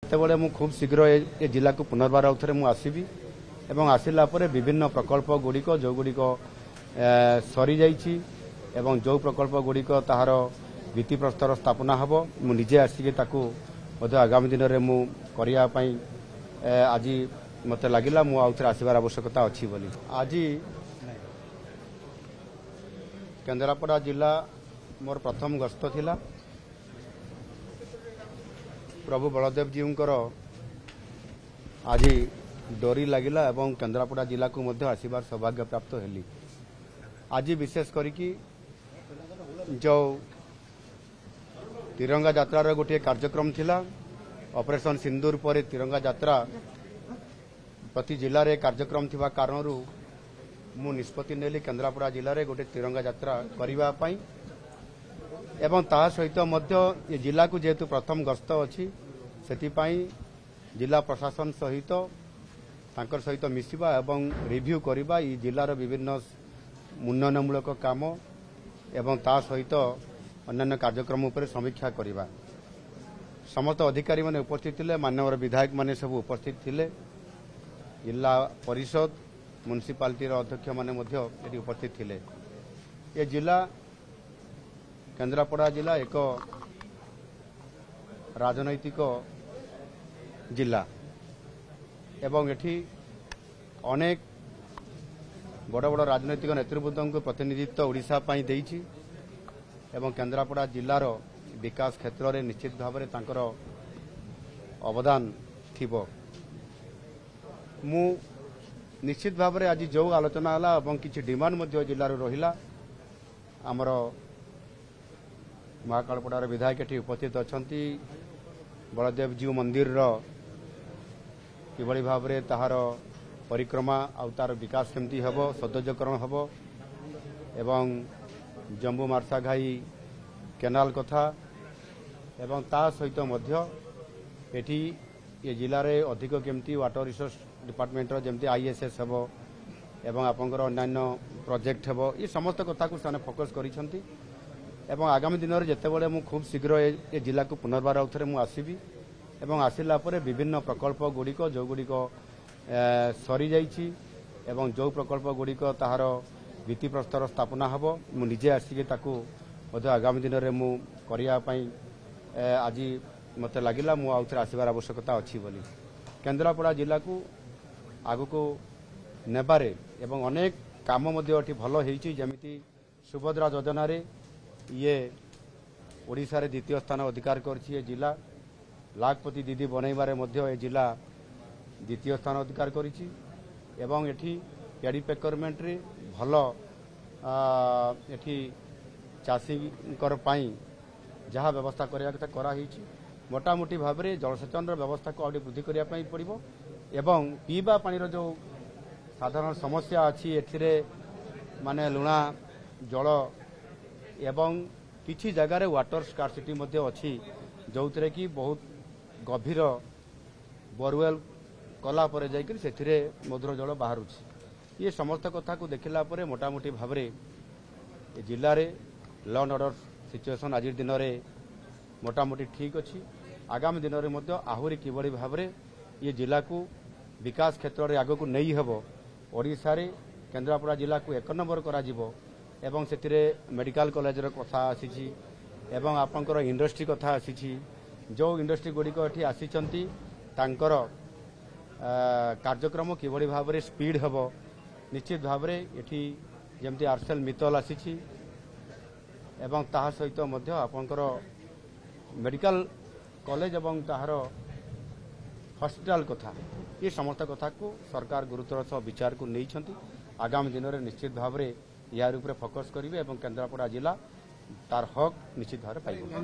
ସେତେବେଳେ ମୁଁ ଖୁବ୍ ଶୀଘ୍ର ଏ ଜିଲ୍ଲାକୁ ପୁନର୍ବାର ଆଉଥରେ ମୁଁ ଆସିବି ଏବଂ ଆସିଲା ପରେ ବିଭିନ୍ନ ପ୍ରକଳ୍ପ ଗୁଡ଼ିକ ଯେଉଁଗୁଡ଼ିକ ସରିଯାଇଛି ଏବଂ ଯେଉଁ ପ୍ରକଳ୍ପ ଗୁଡ଼ିକ ତାହାର ଭିତ୍ତିପ୍ରସ୍ତର ସ୍ଥାପନା ହେବ ମୁଁ ନିଜେ ଆସିକି ତାକୁ ମଧ୍ୟ ଆଗାମୀ ଦିନରେ ମୁଁ କରିବା ପାଇଁ ଆଜି ମୋତେ ଲାଗିଲା ମୁଁ ଆଉଥରେ ଆସିବାର ଆବଶ୍ୟକତା ଅଛି ବୋଲି। ଆଜି କେନ୍ଦ୍ରାପଡ଼ା ଜିଲ୍ଲା ମୋର ପ୍ରଥମ ଗସ୍ତ ଥିଲା। प्रभु बलदेव जीउंकर आज डोरी लगिला एवं केन्द्रापड़ा जिला को मध्य आसबार सौभाग्य प्राप्त हेली। आज विशेष करिकी जो तिरंगा यात्रार गोटे कार्यक्रम थिला ऑपरेशन सिंदूर पर तिरंगा यात्रा प्रति जिले में कार्यक्रम थिबा कारणरू मु निष्पत्ति नेली केन्द्रापड़ा जिले में गोटे तिरंगा यात्रा करिबा पई एवं ता सहित मध्य ये जिला को जेहेतु प्रथम गस्त अच्छी से जिला प्रशासन सहित तांकर सहित मिसिबा एवं रिव्यू करिबा ये जिलार विभिन्न उन्नयनमूलक काम एवं ता सहित अन्य कार्यक्रम उपर समीक्षा करिबा। समस्त अधिकारी माने उपस्थित थिले, माननीय विधायक माने सब उपस्थित थिले, जिला परिषद म्युनिसिपालिटी अध्यक्ष माने मध्य एटी उपस्थित थिले। ये जिला केन्द्रापड़ा जिला एक राजनैतिक जिला एवं एठी अनेक बड़ बड़ राजनैतिक नेतृवृंद को प्रतिनिधित्व ओडिशा पाई देइछि एवं केन्द्रापड़ा जिलार विकास क्षेत्र में निश्चित भाव में तांकर अवदान थिबो। मु निश्चित भाव में आज जो आलोचना हला एवं किछि डिमांड मध्य जिलार रहिला आमर महाकालपड़ार विधायक एटी उपस्थित अछंती। बलदेव जीव मंदिर किभली भाव में ताहार परिक्रमा आउ तार विकास केमती हबो, सौंदर्यकरण हबो एवं जम्बू मार्साघाई केनाल कथा एवं ता सहित मध्य एटी ये जिले में अधिक केमती वाटर रिसोर्स डिपार्टमेंट जमती आईएसएस हबो एवं आपंकर अन्यान्य प्रोजेक्ट हबो, ये समस्त कथा को साने फोकस करिसंती एवं आगामी दिन में जितेबाला मु खूब शीघ्र ए जिला को पुनर्बार आउथरे मु आसीबी एवं आसिला परे विभिन्न प्रकल्प गुड़िक जो गुड़िक सरी जाइछि एवं जो प्रकल्प गुड़िक ताहार भित्तिप्रस्तर स्थापना हबो मु निजे आसिके ताकू मध्य आगामी दिन में मु करिया पई आज मते लागिला मु आउथरे आसिबार आवश्यकता अछि बोली। केन्द्रापड़ा जिला को आगको नेबारे एवं अनेक काम मध्य एठी भलो हेइछि, जेमिति सुभद्रा योजना रे ये ओडिशा रे द्वितीय स्थान अधिकार करछि। ये जिला लाखपति दीदी बनैबारे मध्य ए जिला द्वितीय स्थान अधिकार करिछि एवं एठी पेडी पेकरमेंट रे भलो एठी चाषीकर पाई जहाँ व्यवस्था करिया कथा करा हिछि। मोटामोटी भाव में जलसेचन व्यवस्था को आउटे वृद्धि करिया पई पड़िबो एवं पीबा पानी रो जो साधारण समस्या अछि एथिरे माने लुणा जल एवं किछि जगार वाटर स्कार्सिटी मध्य अच्छी जो थे कि बहुत गभीर बोरवेल कला पर जाकर से मधुर जल बाहर। ये समस्त कथा को देखला परे मोटामोटी भाव में जिले में लॉ एंड ऑर्डर सिचुएशन आज दिन में मोटामोटी ठीक अच्छी। आगामी दिन में आहरी किभली भाव में ये जिला को विकास क्षेत्र में आग को नहीं हेबो, ओडिशा रे केन्द्रापड़ा जिला को 1 नंबर करा जिवो एवं से मेडिकल कॉलेज कथा आसी एवं आपंकर इंडस्ट्री कथा आसी जो इंडस्ट्री गुड़िक एठी आसीचंती तांकर कार्यक्रम किभली भाव में स्पीड हेबो निश्चित भाव में एठी जेमती आरसेल मित्तल आसी एवं ताहा सहित मध्य आपंकर मेडिकल कॉलेज एवं ताहार हॉस्पिटल कथा ये समस्त कथा को सरकार गुरुत्वर सह विचार को नहीं आगामी दिन में निश्चित भाव में यार ऊपर फोकस करेंगे और केन्द्रापड़ा जिला तार हक निश्चित भाव में पाइब।